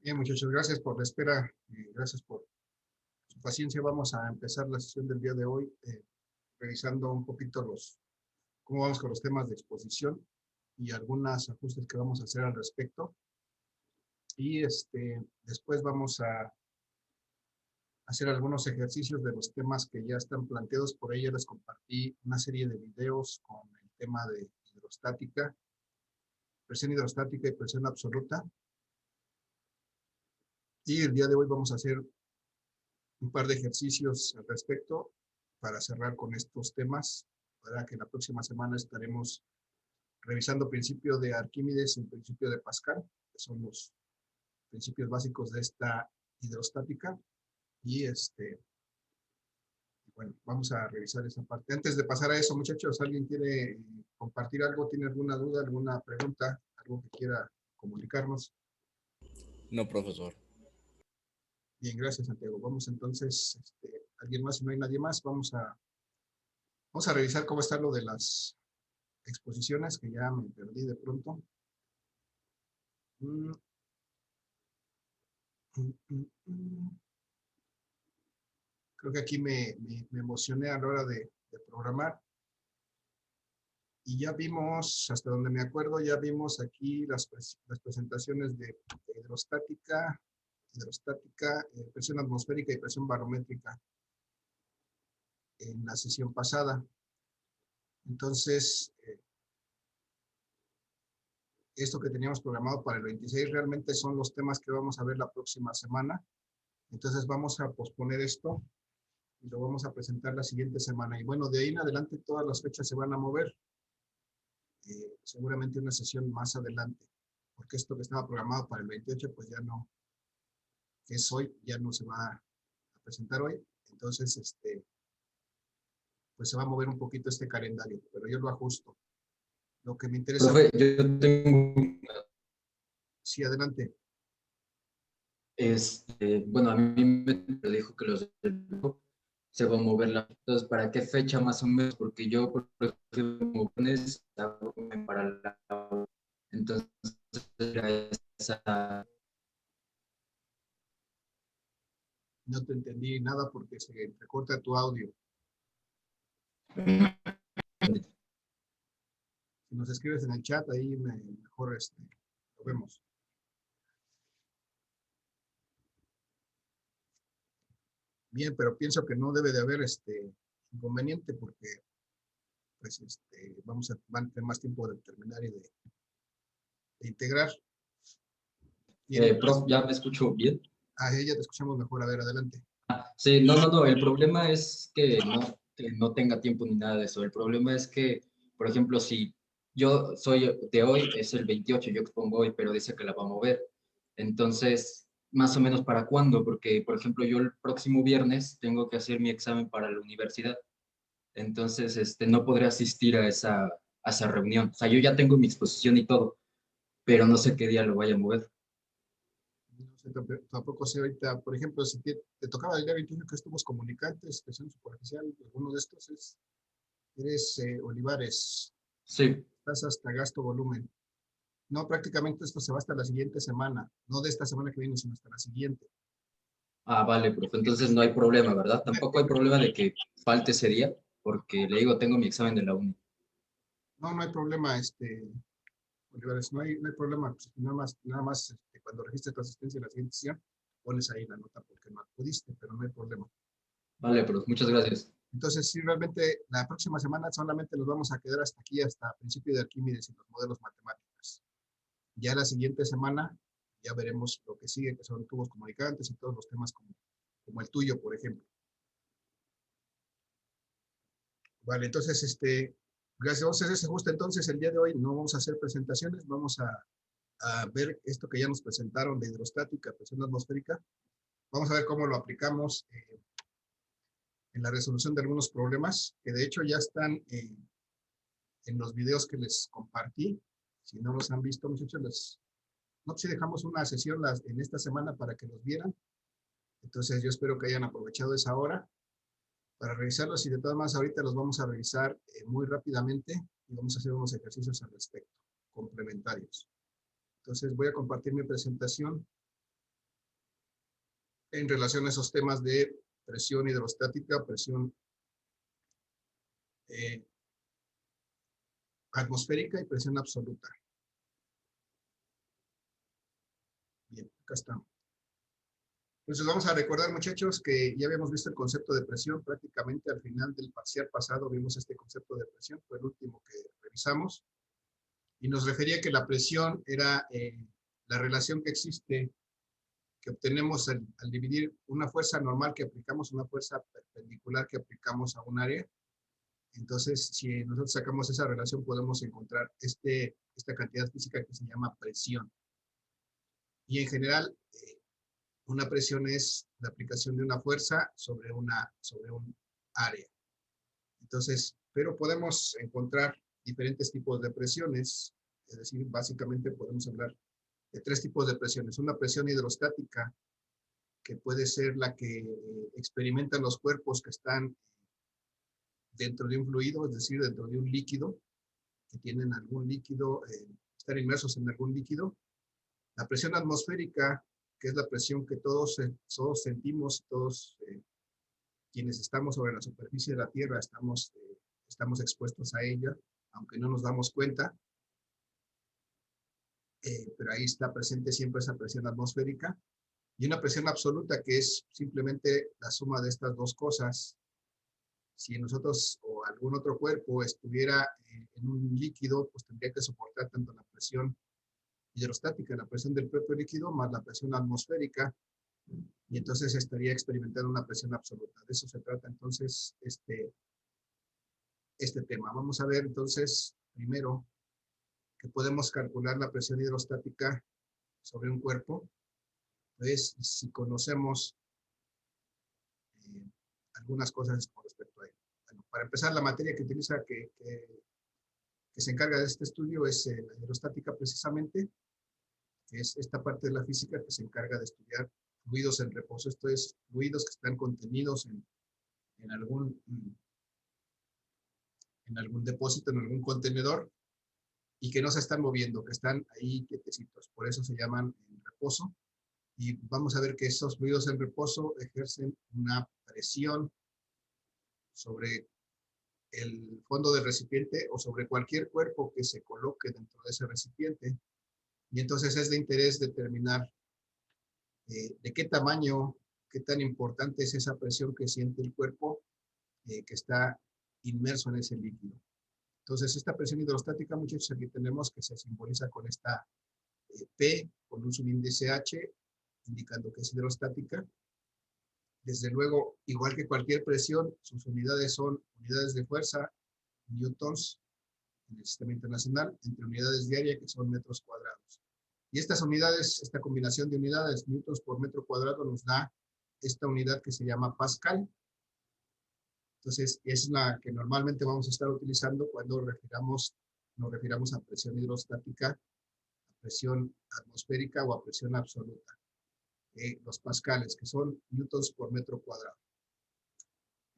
Bien, muchachos, gracias por la espera, gracias por su paciencia. Vamos a empezar la sesión del día de hoy, revisando un poquito cómo vamos con los temas de exposición y algunos ajustes que vamos a hacer al respecto. Y después vamos a hacer algunos ejercicios de los temas que ya están planteados. Por ahí ya les compartí una serie de videos con el tema de hidrostática, presión hidrostática y presión absoluta. Y el día de hoy vamos a hacer un par de ejercicios al respecto para cerrar con estos temas, para que la próxima semana estaremos revisando principio de Arquímedes y principio de Pascal, que son los principios básicos de esta hidrostática. Y bueno, vamos a revisar esa parte. Antes de pasar a eso, muchachos, ¿alguien quiere compartir algo? ¿Tiene alguna duda, alguna pregunta, algo que quiera comunicarnos? No, profesor. Bien, gracias, Santiago. Vamos entonces, ¿alguien más? Si no hay nadie más, vamos a revisar cómo está lo de las exposiciones, que ya me perdí de pronto. Mm, mm, mm, mm. Creo que aquí me emocioné a la hora de programar. Y ya vimos, hasta donde me acuerdo, ya vimos aquí las presentaciones de hidrostática, presión atmosférica y presión barométrica en la sesión pasada. Entonces, esto que teníamos programado para el 26 realmente son los temas que vamos a ver la próxima semana. Entonces vamos a posponer esto y lo vamos a presentar la siguiente semana. Y bueno, de ahí en adelante todas las fechas se van a mover. Seguramente una sesión más adelante, porque esto que estaba programado para el 28, pues ya no, que es hoy, ya no se va a presentar hoy. Entonces, pues se va a mover un poquito este calendario, pero yo lo ajusto. Lo que me interesa... Profe, yo tengo... Sí, adelante. Bueno, a mí me dijo que los se va a mover la... Entonces, ¿para qué fecha más o menos? Porque yo, por ejemplo, para la... Entonces, esa... No te entendí nada porque se recorta tu audio. Si nos escribes en el chat, ahí mejor lo vemos. Bien, pero pienso que no debe de haber inconveniente porque pues van a tener más tiempo de terminar y de integrar. Bien, Prof, ¿ya me escucho bien? a ella te escuchamos mejor. A ver, adelante. Sí, no, el problema es que no tenga tiempo ni nada de eso. El problema es que, por ejemplo, si yo soy de hoy, es el 28, yo expongo hoy, pero dice que la va a mover. Entonces, más o menos para cuándo, porque, por ejemplo, yo el próximo viernes tengo que hacer mi examen para la universidad. Entonces, no podré asistir a esa reunión. O sea, yo ya tengo mi exposición y todo, pero no sé qué día lo vaya a mover. No sé, tampoco sé ahorita, por ejemplo, si te tocaba el día 21 que estuvimos comunicantes, presión superficial, alguno de estos eres Olivares, Sí. estás hasta gasto volumen. No, prácticamente esto se va hasta la siguiente semana, no de esta semana que viene, sino hasta la siguiente. Ah, vale, profe. Entonces no hay problema, ¿verdad? Tampoco hay problema de que falte ese día, porque le digo, tengo mi examen de la uni. No, no hay problema, Olivares, no hay problema. Pues, nada más cuando registres tu asistencia en la siguiente sesión, pones ahí la nota porque no acudiste, pero no hay problema. Vale, profe, muchas gracias. Entonces, sí, realmente la próxima semana solamente nos vamos a quedar hasta aquí, hasta principio de Arquímedes y los modelos matemáticos. Ya la siguiente semana ya veremos lo que sigue, que son tubos comunicantes y todos los temas como el tuyo, por ejemplo. Vale, entonces, gracias. Vamos a hacer ese ajuste. Entonces, el día de hoy no vamos a hacer presentaciones, vamos a ver esto que ya nos presentaron de hidrostática, presión atmosférica. Vamos a ver cómo lo aplicamos en la resolución de algunos problemas, que de hecho ya están en los videos que les compartí. Si no los han visto, muchachos, no, si dejamos una sesión en esta semana para que los vieran. Entonces, yo espero que hayan aprovechado esa hora para revisarlos y de todas maneras ahorita los vamos a revisar muy rápidamente y vamos a hacer unos ejercicios al respecto, complementarios. Entonces, voy a compartir mi presentación en relación a esos temas de presión hidrostática, presión atmosférica y presión absoluta. Bien, acá estamos. Entonces vamos a recordar, muchachos, que ya habíamos visto el concepto de presión. Prácticamente al final del parcial pasado vimos este concepto de presión, fue el último que revisamos. Y nos refería que la presión era la relación que existe, que obtenemos al dividir una fuerza normal que aplicamos, una fuerza perpendicular que aplicamos a un área. Entonces, si nosotros sacamos esa relación, podemos encontrar esta cantidad física que se llama presión. Y en general, una presión es la aplicación de una fuerza sobre un área. Entonces, pero podemos encontrar diferentes tipos de presiones, es decir, básicamente podemos hablar de tres tipos de presiones. Una presión hidrostática, que puede ser la que experimentan los cuerpos que están dentro de un fluido, es decir, dentro de un líquido, que tienen algún líquido, están inmersos en algún líquido. La presión atmosférica, que es la presión que todos sentimos, todos quienes estamos sobre la superficie de la Tierra estamos expuestos a ella, aunque no nos damos cuenta, pero ahí está presente siempre esa presión atmosférica. Y una presión absoluta, que es simplemente la suma de estas dos cosas. Si nosotros o algún otro cuerpo estuviera en un líquido, pues tendría que soportar tanto la presión hidrostática, la presión del propio líquido, más la presión atmosférica, y entonces estaría experimentando una presión absoluta. De eso se trata entonces este tema. Vamos a ver entonces, primero, que podemos calcular la presión hidrostática sobre un cuerpo. Pues si conocemos algunas cosas con respecto a ello. Bueno, para empezar, la materia que utiliza, que se encarga de este estudio es la hidrostática precisamente, que es esta parte de la física que se encarga de estudiar fluidos en reposo. Esto es, fluidos que están contenidos en algún depósito, en algún contenedor, y que no se están moviendo, que están ahí quietecitos. Por eso se llaman en reposo. Y vamos a ver que esos fluidos en reposo ejercen una presión sobre el fondo del recipiente o sobre cualquier cuerpo que se coloque dentro de ese recipiente. Y entonces es de interés determinar de qué tamaño, qué tan importante es esa presión que siente el cuerpo que está inmerso en ese líquido. Entonces, esta presión hidrostática, muchachos, aquí tenemos que se simboliza con esta P, con un subíndice H, indicando que es hidrostática. Desde luego, igual que cualquier presión, sus unidades son unidades de fuerza, newtons, en el sistema internacional, entre unidades de área, que son metros cuadrados. Y estas unidades, esta combinación de unidades, newtons por metro cuadrado, nos da esta unidad que se llama Pascal. Entonces, es la que normalmente vamos a estar utilizando cuando nos refiramos a presión hidrostática, a presión atmosférica o a presión absoluta. Los pascales, que son newtons por metro cuadrado.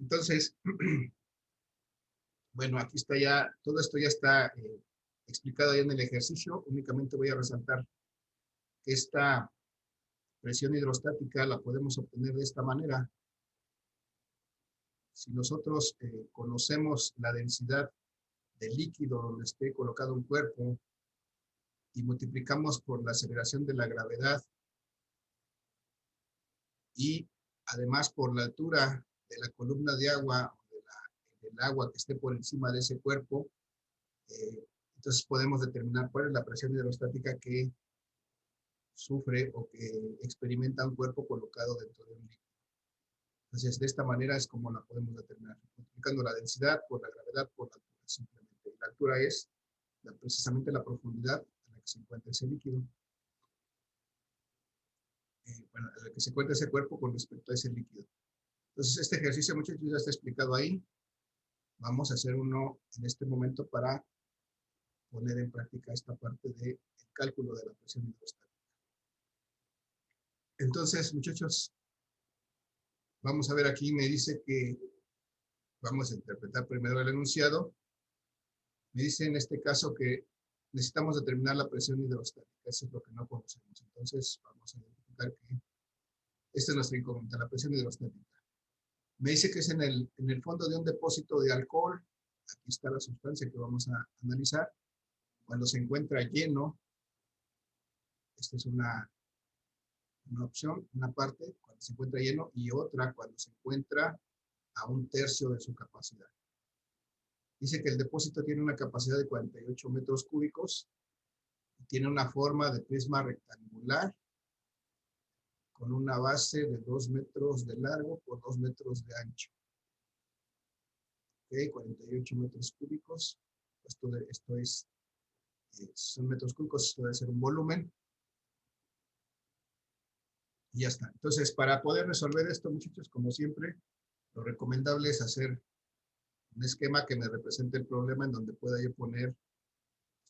Entonces, bueno, aquí está ya, todo esto ya está explicado ya en el ejercicio. Únicamente voy a resaltar que esta presión hidrostática la podemos obtener de esta manera. Si nosotros conocemos la densidad del líquido donde esté colocado un cuerpo y multiplicamos por la aceleración de la gravedad y además por la altura de la columna de agua o del agua que esté por encima de ese cuerpo, entonces podemos determinar cuál es la presión hidrostática que sufre o que experimenta un cuerpo colocado dentro de un líquido. Entonces, de esta manera es como la podemos determinar, multiplicando la densidad por la gravedad por la altura, simplemente. La altura es precisamente la profundidad en la que se encuentra ese líquido. Bueno, en la que se encuentra ese cuerpo con respecto a ese líquido. Entonces, este ejercicio, muchachos, ya está explicado ahí. Vamos a hacer uno en este momento para poner en práctica esta parte del cálculo de la presión hidrostática. Entonces, muchachos, vamos a ver aquí, me dice que vamos a interpretar primero el enunciado. Me dice en este caso que necesitamos determinar la presión hidrostática. Eso es lo que no conocemos. Entonces, vamos a identificar que Esta es nuestra incógnita, la presión hidrostática. Me dice que es en el fondo de un depósito de alcohol. Aquí está la sustancia que vamos a analizar. Cuando se encuentra lleno, esta es una opción, una parte, cuando se encuentra lleno, y otra cuando se encuentra a 1/3 de su capacidad. Dice que el depósito tiene una capacidad de 48 metros cúbicos, y tiene una forma de prisma rectangular, con una base de 2 metros de largo por 2 metros de ancho. Ok, 48 metros cúbicos. Esto es, son metros cúbicos, esto debe ser un volumen. Y ya está. Entonces, para poder resolver esto, muchachos, como siempre, lo recomendable es hacer un esquema que me represente el problema en donde pueda yo poner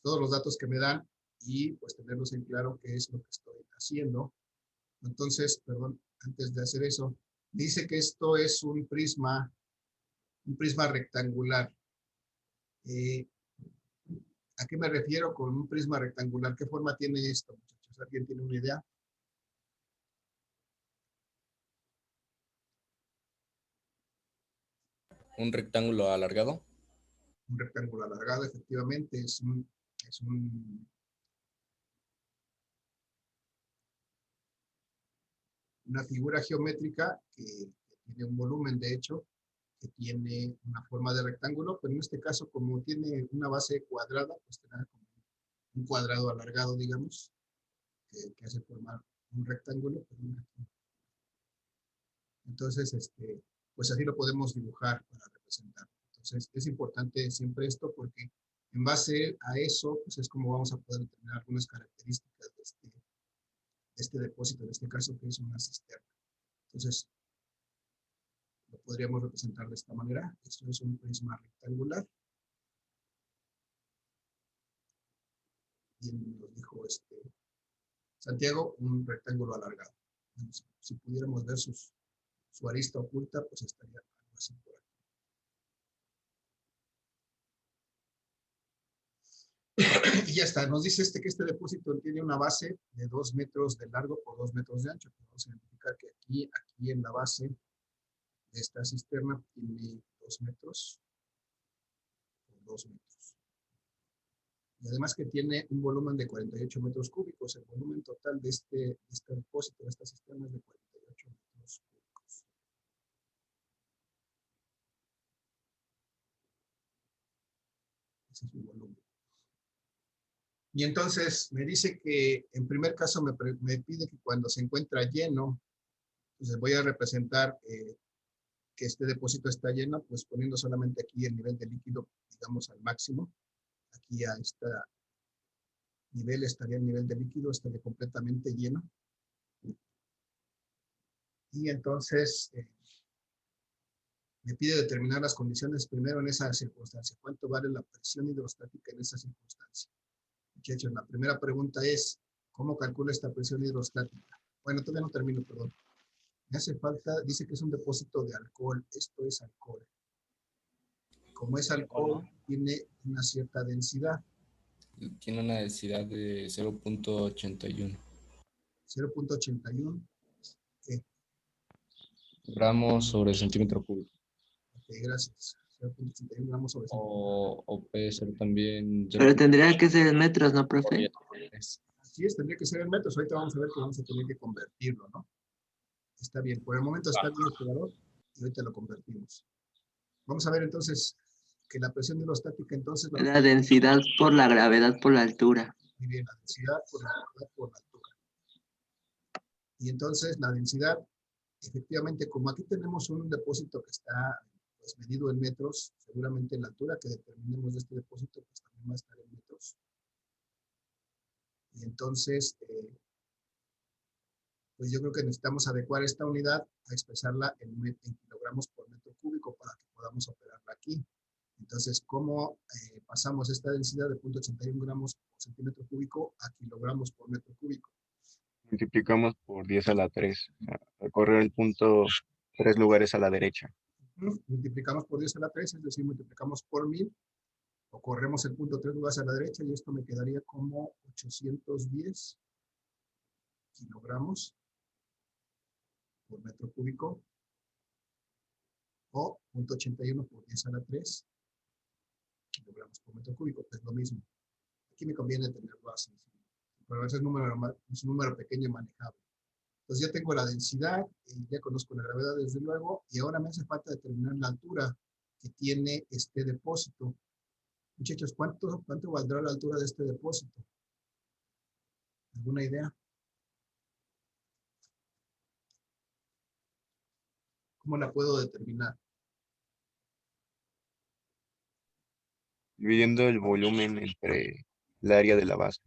todos los datos que me dan y pues tenerlos en claro qué es lo que estoy haciendo. Entonces, perdón, antes de hacer eso, dice que esto es un prisma rectangular. ¿A qué me refiero con un prisma rectangular? ¿Qué forma tiene esto, muchachos? ¿Alguien tiene una idea? Un rectángulo alargado. Un rectángulo alargado, efectivamente, es una figura geométrica que tiene un volumen, de hecho, que tiene una forma de rectángulo, pero en este caso, como tiene una base cuadrada, pues tendrá como un cuadrado alargado, digamos, que hace formar un rectángulo. Entonces, pues así lo podemos dibujar para representar. Entonces, es importante siempre esto porque en base a eso, pues es como vamos a poder determinar algunas características de este depósito, en este caso, que es una cisterna. Entonces, lo podríamos representar de esta manera. Esto es un prisma rectangular. Y nos dijo Santiago, un rectángulo alargado. Entonces, si pudiéramos ver su arista oculta, pues estaría algo así por aquí. Y ya está, nos dice que este depósito tiene una base de 2 metros de largo por 2 metros de ancho. Vamos a identificar que aquí en la base de esta cisterna tiene 2 metros por 2 metros. Y además que tiene un volumen de 48 metros cúbicos. El volumen total de este depósito, de esta cisterna, es de 48 metros cúbicos. Ese es su volumen. Y entonces me dice que en primer caso me pide que cuando se encuentra lleno, pues voy a representar que este depósito está lleno, pues poniendo solamente aquí el nivel de líquido, digamos, al máximo. Aquí a este nivel estaría el nivel de líquido, estaría completamente lleno. Y entonces me pide determinar las condiciones primero en esa circunstancia. ¿Cuánto vale la presión hidrostática en esa circunstancia? Muchachos, la primera pregunta es, ¿cómo calcula esta presión hidrostática? Bueno, todavía no termino, perdón. Me hace falta, dice que es un depósito de alcohol. Esto es alcohol. Como es alcohol, tiene una cierta densidad. Tiene una densidad de 0.81 0.81. ¿Qué? gramos sobre centímetro cúbico. Ok, gracias. 0.81 gramos sobre O puede ser también Pero tendría que ser en metros, ¿no, profe? 0.3. Así es, tendría que ser en metros. Ahorita vamos a ver que vamos a tener que convertirlo, ¿no? Está bien. Por el momento está bien, jugador, y ahorita lo convertimos. Vamos a ver entonces que la presión hidrostática entonces... La densidad por la gravedad por la altura. Muy bien, la densidad por la gravedad por la altura. Y entonces la densidad, efectivamente, como aquí tenemos un depósito que está pues, medido en metros, seguramente la altura que determinemos de este depósito pues también va a estar en metros. Y entonces, pues yo creo que necesitamos adecuar esta unidad a expresarla en kilogramos por metro cúbico para que podamos operarla aquí. Entonces, ¿cómo pasamos esta densidad de 0.81 gramos por centímetro cúbico a kilogramos por metro cúbico? Multiplicamos por 10 a la 3. O sea, recorrer el punto 3 lugares a la derecha. Multiplicamos por 10 a la 3, es decir, multiplicamos por 1000, o corremos el punto 3 lugares a la derecha, y esto me quedaría como 810 kilogramos por metro cúbico o 0.81 por 10 a la 3 kilogramos por metro cúbico, que es lo mismo. Aquí me conviene tenerlo así, pero ese es un número pequeño y manejable. Entonces ya tengo la densidad, ya conozco la gravedad desde luego, y ahora me hace falta determinar la altura que tiene este depósito. Muchachos, ¿cuánto valdrá la altura de este depósito? ¿Alguna idea? ¿Cómo la puedo determinar? Dividiendo el volumen entre el área de la base.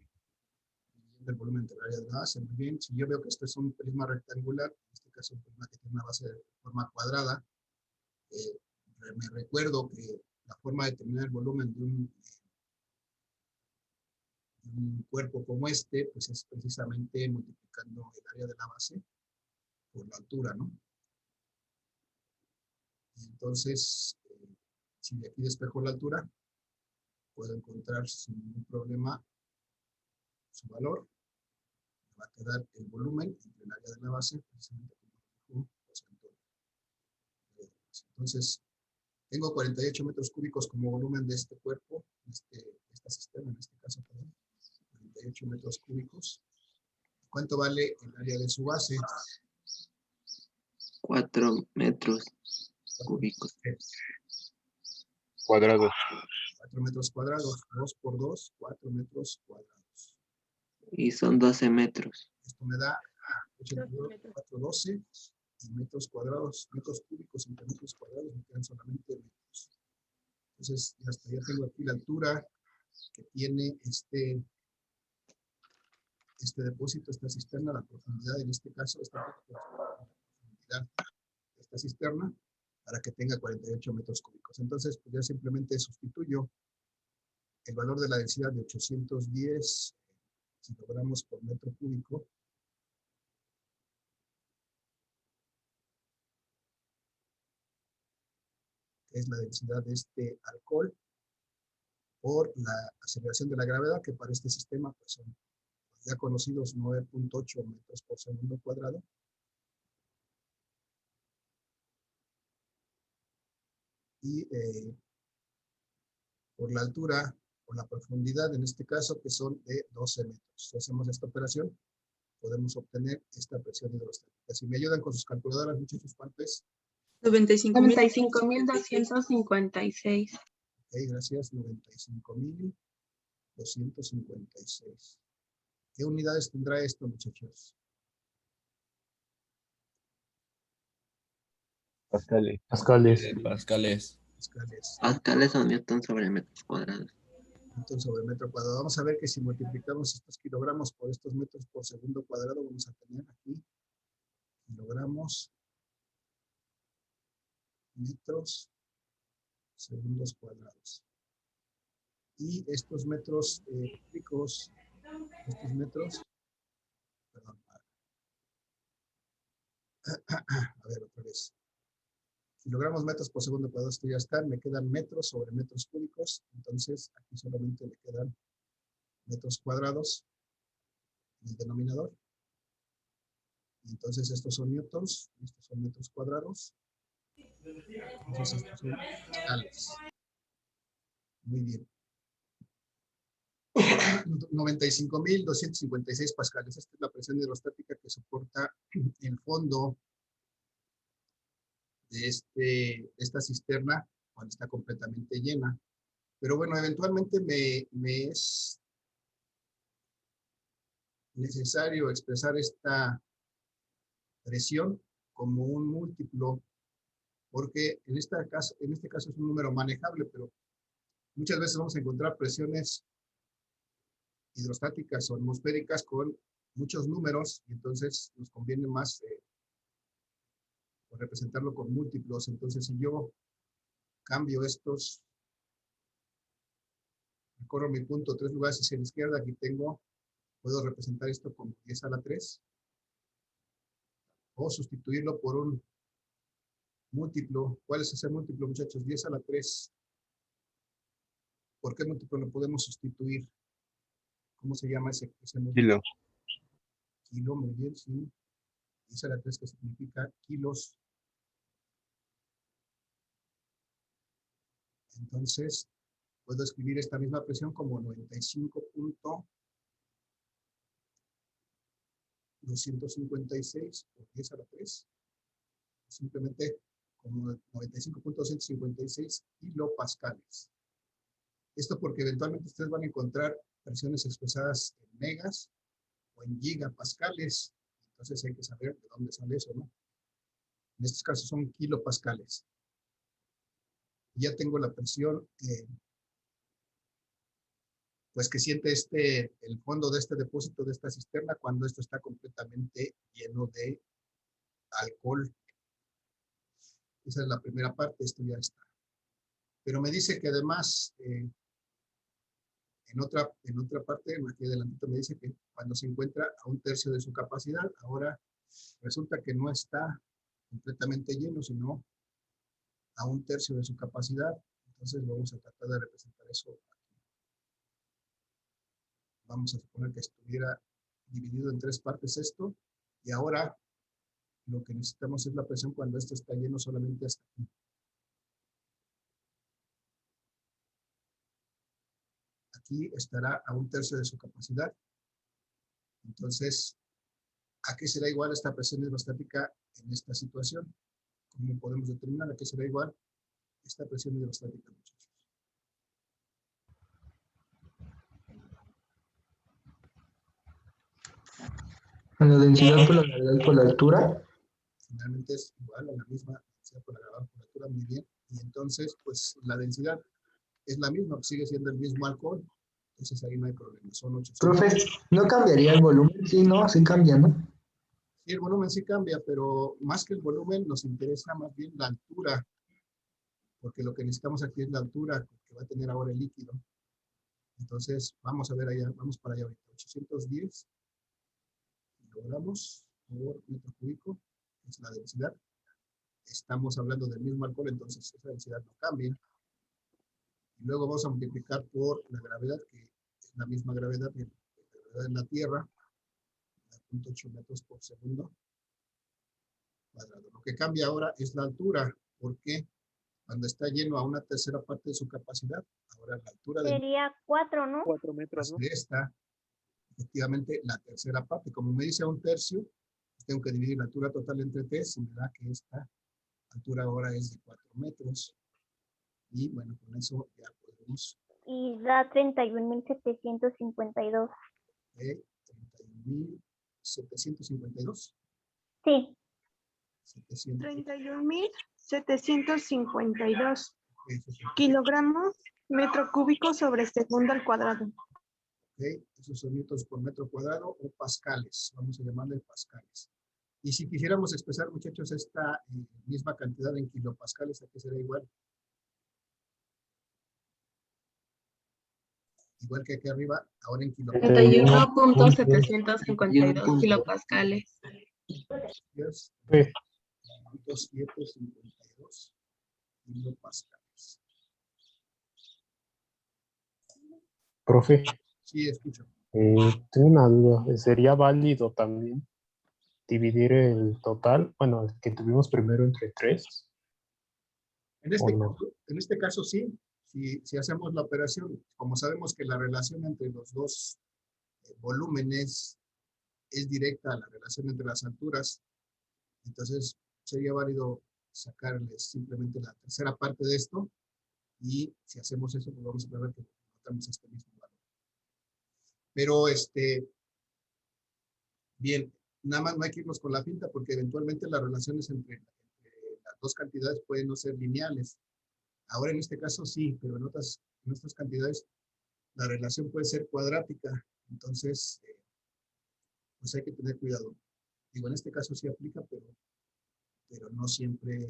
El volumen del área de la base, muy bien. Si yo veo que este es un prisma rectangular, en este caso un prisma que tiene una base de forma cuadrada, me recuerdo que la forma de determinar el volumen de un cuerpo como este, pues es precisamente multiplicando el área de la base por la altura, ¿no? Y entonces, si de aquí despejo la altura, puedo encontrar sin ningún problema su valor. Me va a quedar el volumen entre el área de la base, precisamente como entonces, tengo 48 metros cúbicos como volumen de este cuerpo, esta sistema en este caso, perdón, 48 metros cúbicos. ¿Cuánto vale el área de su base? 4 metros cúbicos. Cuadrados. 4 metros cuadrados, 2 por 2, 4 metros cuadrados. Y son 12 metros. Esto me da 4, 12 y metros cuadrados, metros cúbicos entre metros cuadrados, me quedan solamente metros. Entonces, hasta ya tengo aquí la altura que tiene este depósito, esta cisterna, la profundidad en este caso, esta profundidad de esta cisterna, para que tenga 48 metros cúbicos. Entonces, pues ya simplemente sustituyo el valor de la densidad de 810 kilogramos por metro cúbico que es la densidad de este alcohol, por la aceleración de la gravedad, que para este sistema pues, son ya conocidos 9.8 metros por segundo cuadrado. Y por la altura, por la profundidad, en este caso, que son de 12 metros. Si hacemos esta operación, podemos obtener esta presión hidrostática. Si me ayudan con sus calculadoras, muchachos, ¿cuánto es? 95.256. Ok, gracias, 95.256. ¿Qué unidades tendrá esto, muchachos? Pascales. Pascales. Pascales. Pascales o newton sobre metros cuadrados. Newton sobre metro cuadrado. Vamos a ver que si multiplicamos estos kilogramos por estos metros por segundo cuadrado, vamos a tener aquí kilogramos, metros, segundos cuadrados. Y estos metros cúbicos, estos metros, perdón, a ver otra vez. Kilogramos, metros por segundo cuadrado, esto ya está, me quedan metros sobre metros cúbicos, entonces aquí solamente me quedan metros cuadrados en el denominador. Y entonces estos son newtons, estos son metros cuadrados. Entonces estos son pascales. Muy bien. 95.256 pascales. Esta es la presión hidrostática que soporta el fondo de esta cisterna cuando está completamente llena. Pero bueno, eventualmente me es necesario expresar esta presión como un múltiplo, porque en este caso es un número manejable, pero muchas veces vamos a encontrar presiones hidrostáticas o atmosféricas con muchos números, y entonces nos conviene más representarlo con múltiplos. Entonces, si yo cambio estos, recorro mi punto 3 lugares hacia la izquierda, aquí puedo representar esto como 10 a la 3, o sustituirlo por un múltiplo. ¿Cuál es ese múltiplo, muchachos? 10 a la 3. ¿Por qué múltiplo lo podemos sustituir? ¿Cómo se llama ese múltiplo? Kilo. Kilo, muy bien, sí. 10 a la 3, que significa kilos. Entonces, puedo escribir esta misma presión como 95.256 por 10 a la 3. Simplemente como 95.256 kilopascales. Esto porque eventualmente ustedes van a encontrar presiones expresadas en megas o en gigapascales. Entonces hay que saber de dónde sale eso, ¿no? En estos casos son kilopascales. Ya tengo la presión pues que siente el fondo de este depósito, de esta cisterna, cuando esto está completamente lleno de alcohol. Esa es la primera parte, esto ya está. Pero me dice que además, en otra parte, aquí adelantito me dice que cuando se encuentra a 1/3 de su capacidad, ahora resulta que no está completamente lleno, sino a 1/3 de su capacidad. Entonces vamos a tratar de representar eso aquí. Vamos a suponer que estuviera dividido en 3 partes esto, y ahora lo que necesitamos es la presión cuando esto está lleno solamente hasta aquí. Aquí estará a 1/3 de su capacidad. Entonces, ¿a qué será igual esta presión hidrostática en esta situación? ¿Cómo podemos determinar a qué será igual esta presión hidrostática, muchachos? En la densidad por la gravedad por la altura. Finalmente es igual a la misma densidad por la gravedad por la altura, muy bien. Y entonces, pues la densidad es la misma, sigue siendo el mismo alcohol. Entonces ahí no hay problema, son 800. Profe, ¿no cambiaría el volumen? Sí, no, sí cambia, ¿no? Sí, el volumen sí cambia, pero más que el volumen nos interesa más bien la altura, porque lo que necesitamos aquí es la altura que va a tener ahora el líquido. Entonces, vamos a ver allá, vamos para allá ahorita. 810 kilogramos por metro cúbico, es la densidad. Estamos hablando del mismo alcohol, entonces esa densidad no cambia. Y luego vamos a multiplicar por la gravedad, que es la misma gravedad que la gravedad en la Tierra, 0.8 metros por segundo cuadrado. Lo que cambia ahora es la altura, porque cuando está lleno a 1/3 parte de su capacidad, ahora la altura Sería 4, ¿no? 4 metros, ¿no? de esta, efectivamente, la tercera parte. Como me dice a 1/3, tengo que dividir la altura total entre 3, y me da que esta altura ahora es de 4 metros. Y bueno, con eso ya podemos... Y da 31.752. 31.752. Sí. 700. 31.752 Eso sí. kilogramos metro cúbico sobre segundo al cuadrado. Ok, esos son newtons por metro cuadrado o pascales, vamos a llamarle pascales. Y si quisiéramos expresar, muchachos, esta misma cantidad en kilopascales, ¿a qué será igual? Igual que aquí arriba, ahora en kilopascales. 31.752 kilopascales. 752 kilopascales. Profe, Sí, escucho. tengo una duda. ¿Sería válido también dividir el total, bueno, el que tuvimos primero entre 3? En no? este caso sí, si hacemos la operación, como sabemos que la relación entre los dos volúmenes es directa a la relación entre las alturas, entonces sería válido sacarles simplemente la tercera parte de esto, y si hacemos eso, pues vamos a ver que notamos este mismo valor. Pero bien, nada más no hay que irnos con la finta, porque eventualmente las relaciones entre las dos cantidades pueden no ser lineales. Ahora en este caso sí, pero en otras cantidades la relación puede ser cuadrática. Entonces, pues hay que tener cuidado. Digo, en este caso sí aplica, pero no siempre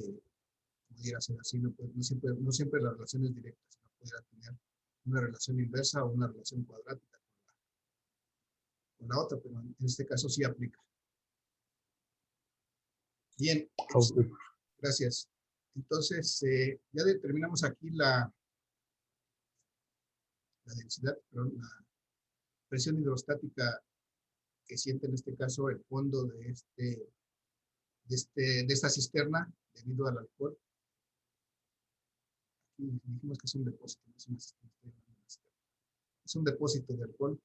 pudiera ser así. No siempre la relación es directa, sino pudiera tener una relación inversa o una relación cuadrática con la otra, pero en este caso sí aplica. Bien, gracias. Entonces, ya determinamos aquí la densidad, perdón, la presión hidrostática que siente en este caso el fondo de de esta cisterna debido al alcohol. Aquí dijimos que es un depósito, no es una cisterna, es un depósito de alcohol.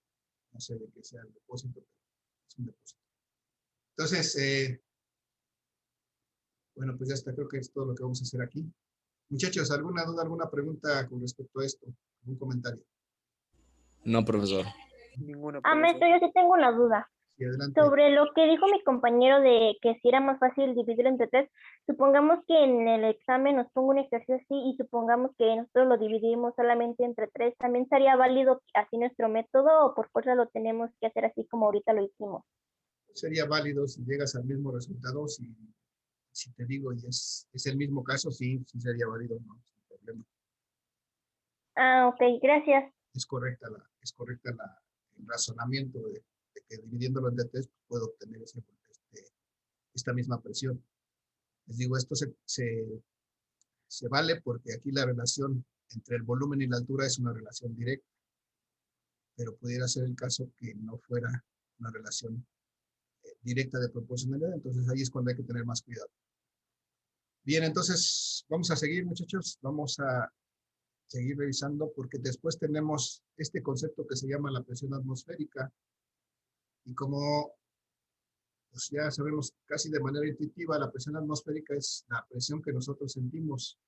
No sé de qué sea el depósito, pero es un depósito. Entonces, bueno, pues ya está, creo que es todo lo que vamos a hacer aquí. Muchachos, ¿alguna duda, alguna pregunta con respecto a esto? ¿Algún comentario? No, profesor. Ninguna, Maestro, yo sí tengo una duda. Sí, adelante. Sobre lo que dijo mi compañero de que si era más fácil dividirlo entre tres, supongamos que en el examen nos ponga un ejercicio así y supongamos que nosotros lo dividimos solamente entre tres, ¿también sería válido así nuestro método o por fuerza lo tenemos que hacer así como ahorita lo hicimos? Sería válido si llegas al mismo resultado, si te digo y es el mismo caso, sí sería válido, no, sin problema. Ah, ok, gracias. Es correcta el razonamiento de que dividiéndolo entre tres puedo obtener esta misma presión. Les digo, esto se vale porque aquí la relación entre el volumen y la altura es una relación directa, pero pudiera ser el caso que no fuera una relación directa de proporcionalidad, entonces ahí es cuando hay que tener más cuidado. Bien, entonces vamos a seguir, muchachos, vamos a seguir revisando porque después tenemos este concepto que se llama la presión atmosférica y como pues ya sabemos casi de manera intuitiva, la presión atmosférica es la presión que nosotros sentimos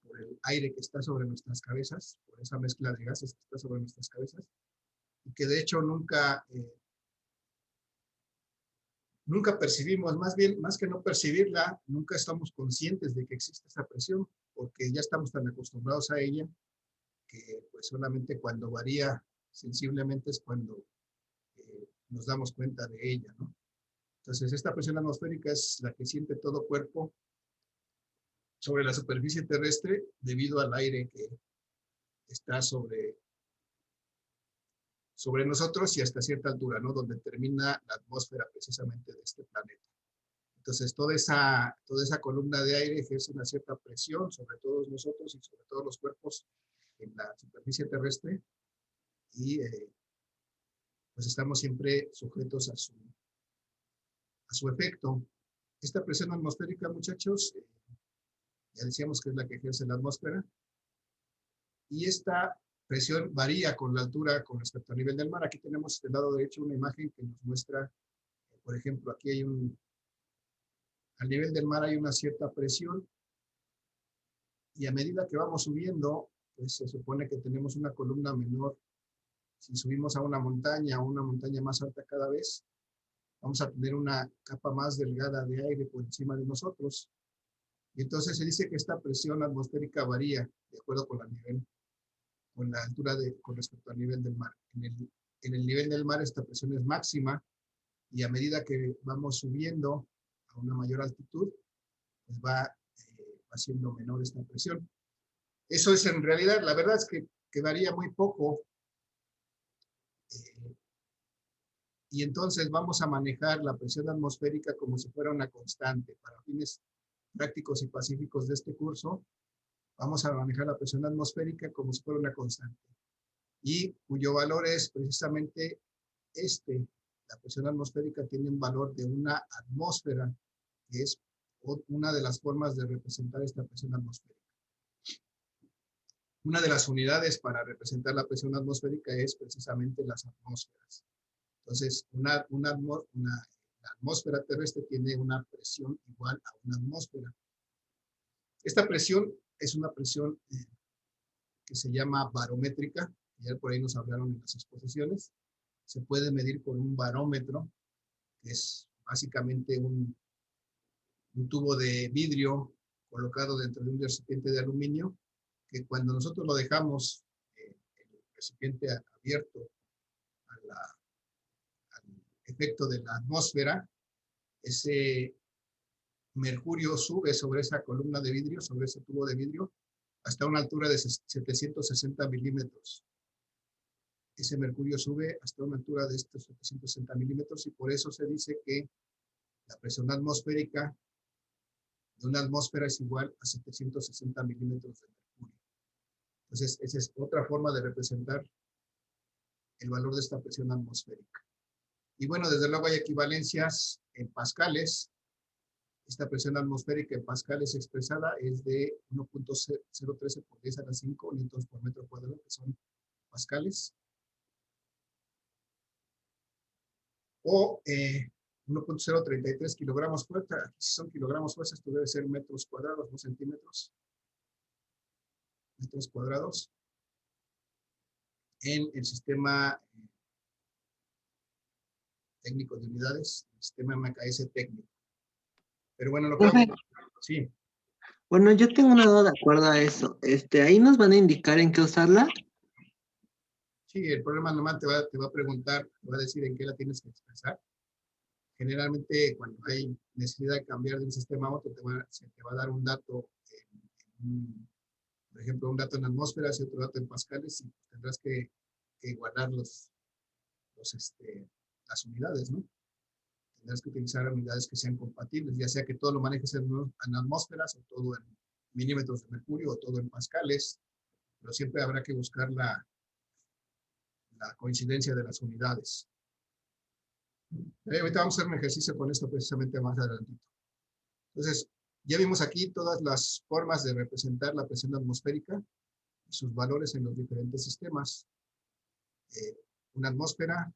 por el aire que está sobre nuestras cabezas, por esa mezcla de gases que está sobre nuestras cabezas y que de hecho nunca percibimos, más que no percibirla, nunca estamos conscientes de que existe esa presión, porque ya estamos tan acostumbrados a ella, que pues solamente cuando varía sensiblemente es cuando nos damos cuenta de ella, ¿no? Entonces, esta presión atmosférica es la que siente todo cuerpo sobre la superficie terrestre debido al aire que está sobre nosotros y hasta cierta altura, ¿no? Donde termina la atmósfera precisamente de este planeta. Entonces, toda esa columna de aire ejerce una cierta presión sobre todos nosotros y sobre todos los cuerpos en la superficie terrestre y pues estamos siempre sujetos a su efecto. Esta presión atmosférica, muchachos, ya decíamos que es la que ejerce la atmósfera y esta presión varía con la altura con respecto al nivel del mar. Aquí tenemos del lado derecho una imagen que nos muestra, por ejemplo, aquí hay al nivel del mar hay una cierta presión y a medida que vamos subiendo, pues se supone que tenemos una columna menor. Si subimos a una montaña más alta cada vez, vamos a tener una capa más delgada de aire por encima de nosotros. Y entonces se dice que esta presión atmosférica varía de acuerdo con la altura con respecto al nivel del mar. En el nivel del mar esta presión es máxima y a medida que vamos subiendo a una mayor altitud, pues va siendo menor esta presión. Eso es en realidad, la verdad es que varía muy poco y entonces vamos a manejar la presión atmosférica como si fuera una constante. Para fines prácticos y pacíficos de este curso, vamos a manejar la presión atmosférica como si fuera una constante y cuyo valor es precisamente la presión atmosférica tiene un valor de una atmósfera, que es una de las formas de representar esta presión atmosférica. Una de las unidades para representar la presión atmosférica es precisamente las atmósferas. Entonces, la atmósfera terrestre tiene una presión igual a una atmósfera. Esta presión es una presión que se llama barométrica, ya por ahí nos hablaron en las exposiciones. Se puede medir con un barómetro, que es básicamente un tubo de vidrio colocado dentro de un recipiente de aluminio, que cuando nosotros lo dejamos el recipiente abierto al efecto de la atmósfera, ese mercurio sube sobre esa columna de vidrio, sobre ese tubo de vidrio, hasta una altura de 760 milímetros. Ese mercurio sube hasta una altura de estos 760 milímetros y por eso se dice que la presión atmosférica de una atmósfera es igual a 760 milímetros de mercurio. Entonces, esa es otra forma de representar el valor de esta presión atmosférica. Y bueno, desde luego hay equivalencias en pascales. Esta presión atmosférica en pascales expresada es de 1.013 por 10 a la 5 newtons por metro cuadrado, que son pascales. O 1.033 kilogramos fuerza. Aquí si son kilogramos fuerza, esto debe ser metros cuadrados, no centímetros. Metros cuadrados. En el sistema técnico de unidades, el sistema MKS técnico. Pero bueno, lo que Profe. vamos... Sí. Bueno, yo tengo una duda de acuerdo a eso. Ahí nos van a indicar en qué usarla. Sí, el programa nomás te va a preguntar, te va a decir en qué la tienes que expresar. Generalmente, cuando hay necesidad de cambiar de un sistema a otro, se te va a dar un dato, por ejemplo, un dato en atmósferas y otro dato en pascales, y tendrás que igualar las unidades, ¿no? Tendrás que utilizar unidades que sean compatibles, ya sea que todo lo manejes en atmósferas, o todo en milímetros de mercurio, o todo en pascales, pero siempre habrá que buscar la coincidencia de las unidades. Ahorita vamos a hacer un ejercicio con esto precisamente más adelantito. Entonces, ya vimos aquí todas las formas de representar la presión atmosférica y sus valores en los diferentes sistemas. Una atmósfera,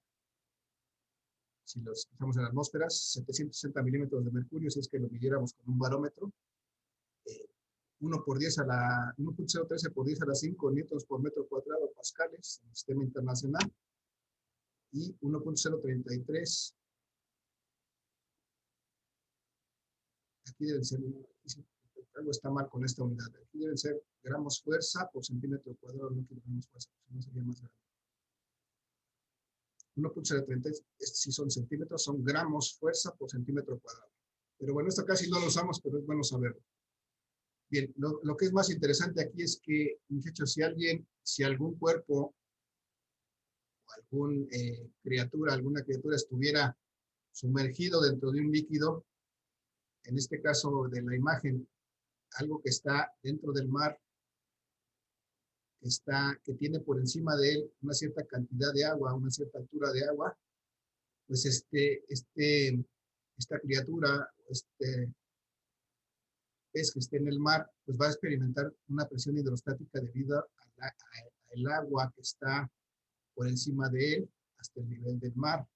si los estamos en atmósferas, 760 milímetros de mercurio, si es que lo midiéramos con un barómetro. 1.013 por 10 a la 5 newtons por metro cuadrado pascales en el sistema internacional. Y 1.033. Aquí deben ser, algo está mal con esta unidad. Aquí deben ser gramos fuerza por centímetro cuadrado, no kilogramos fuerza, no sería más grande. 1.033, si son centímetros, son gramos fuerza por centímetro cuadrado. Pero bueno, esto casi no lo usamos, pero es bueno saberlo. Bien, lo que es más interesante aquí es que, muchachos, si algún cuerpo o alguna criatura estuviera sumergido dentro de un líquido, en este caso de la imagen, algo que está dentro del mar, que tiene por encima de él una cierta cantidad de agua, una cierta altura de agua, pues esta criatura, pez que esté en el mar, pues va a experimentar una presión hidrostática debido al agua que está por encima de él hasta el nivel del mar.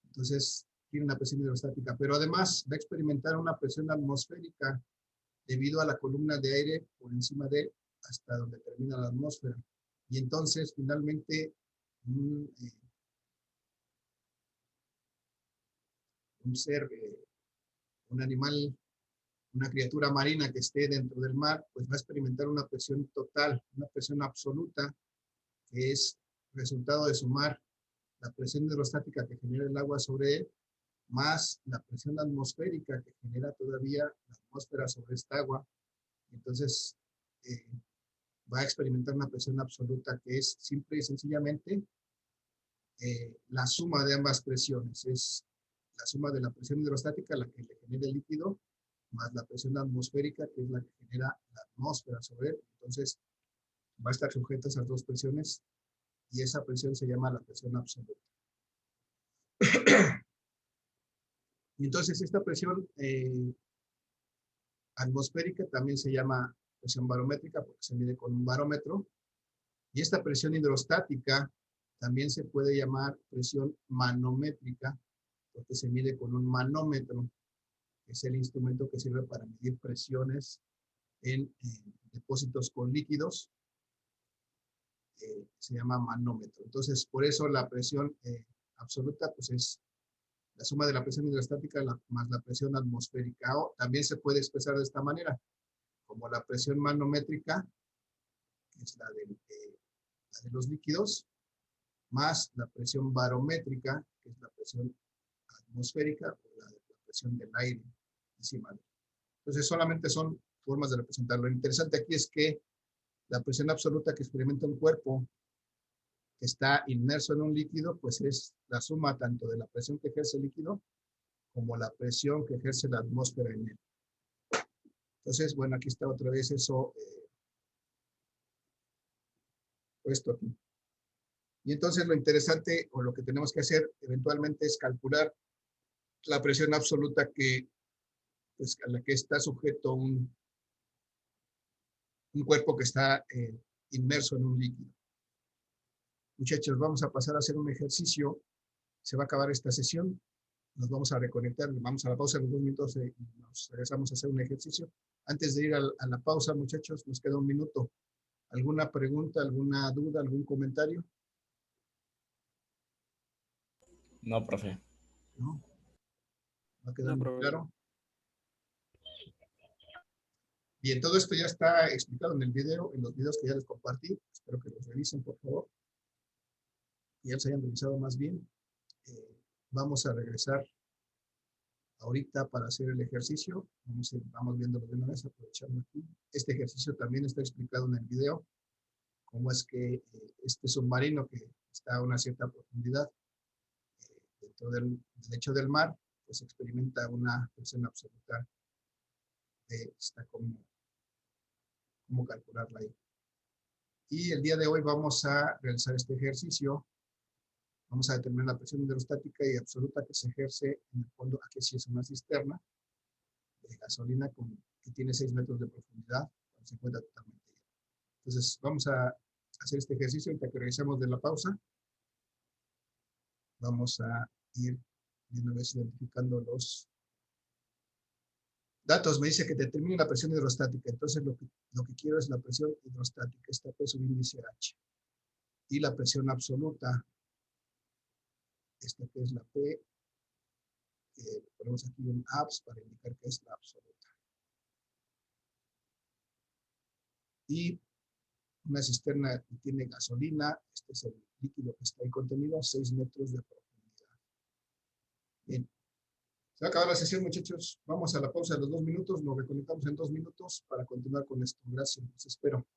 Entonces, tiene una presión hidrostática, pero además va a experimentar una presión atmosférica debido a la columna de aire por encima de él hasta donde termina la atmósfera. Y entonces, finalmente, un ser, un animal, una criatura marina que esté dentro del mar, pues va a experimentar una presión total, una presión absoluta, que es resultado de sumar la presión hidrostática que genera el agua sobre él, más la presión atmosférica que genera todavía la atmósfera sobre esta agua. Entonces, va a experimentar una presión absoluta que es simple y sencillamente la suma de ambas presiones. Es la suma de la presión hidrostática, la que le genera el líquido, más la presión atmosférica, que es la que genera la atmósfera sobre él. Entonces, va a estar sujeto a esas dos presiones y esa presión se llama la presión absoluta. Y entonces, esta presión atmosférica también se llama presión barométrica porque se mide con un barómetro. Y esta presión hidrostática también se puede llamar presión manométrica porque se mide con un manómetro, que es el instrumento que sirve para medir presiones en depósitos con líquidos. Se llama manómetro. Entonces, por eso la presión absoluta pues es la suma de la presión hidrostática más la presión atmosférica. O también se puede expresar de esta manera, como la presión manométrica, que es la de los líquidos, más la presión barométrica, que es la presión atmosférica, o la presión del aire encima de él. Entonces, solamente son formas de representarlo. Lo interesante aquí es que la presión absoluta que experimenta un cuerpo que está inmerso en un líquido, pues es la suma tanto de la presión que ejerce el líquido como la presión que ejerce la atmósfera en él. Entonces, bueno, aquí está otra vez eso puesto aquí. Y entonces lo interesante o lo que tenemos que hacer eventualmente es calcular la presión absoluta que pues, a la que está sujeto un cuerpo que está inmerso en un líquido. Muchachos, vamos a pasar a hacer un ejercicio. Se va a acabar esta sesión. Nos vamos a reconectar. Vamos a la pausa en 2 minutos y nos regresamos a hacer un ejercicio. Antes de ir a la pausa, muchachos, nos queda 1 minuto. ¿Alguna pregunta, alguna duda, algún comentario? No, profe. ¿No? ¿Va a quedar muy claro? Bien, todo esto ya está explicado en el video, en los videos que ya les compartí. Espero que los revisen, por favor. Y ya los hayan revisado más bien. Vamos a regresar ahorita para hacer el ejercicio. Vamos viéndolo de una vez, aprovechando aquí. Este ejercicio también está explicado en el video. Cómo es que este submarino que está a una cierta profundidad dentro del lecho del mar, pues experimenta una presión absoluta. Está como calcularla ahí. Y el día de hoy vamos a realizar este ejercicio. Vamos a determinar la presión hidrostática y absoluta que se ejerce en el fondo. Aquí sí es una cisterna de gasolina que tiene 6 metros de profundidad, se encuentra totalmente llena. Entonces vamos a hacer este ejercicio. Ahorita que regresemos de la pausa, vamos a ir de una vez identificando los datos. Me dice que determine la presión hidrostática. Entonces lo que quiero es la presión hidrostática, esta P subíndice H. Y la presión absoluta, esta que es la P, ponemos aquí un ABS para indicar que es la absoluta. Y una cisterna que tiene gasolina, este es el líquido que está ahí contenido, 6 metros de profundidad. Bien. Se va a acabar la sesión, muchachos. Vamos a la pausa de los 2 minutos. Nos reconectamos en 2 minutos para continuar con esto. Gracias. Los espero.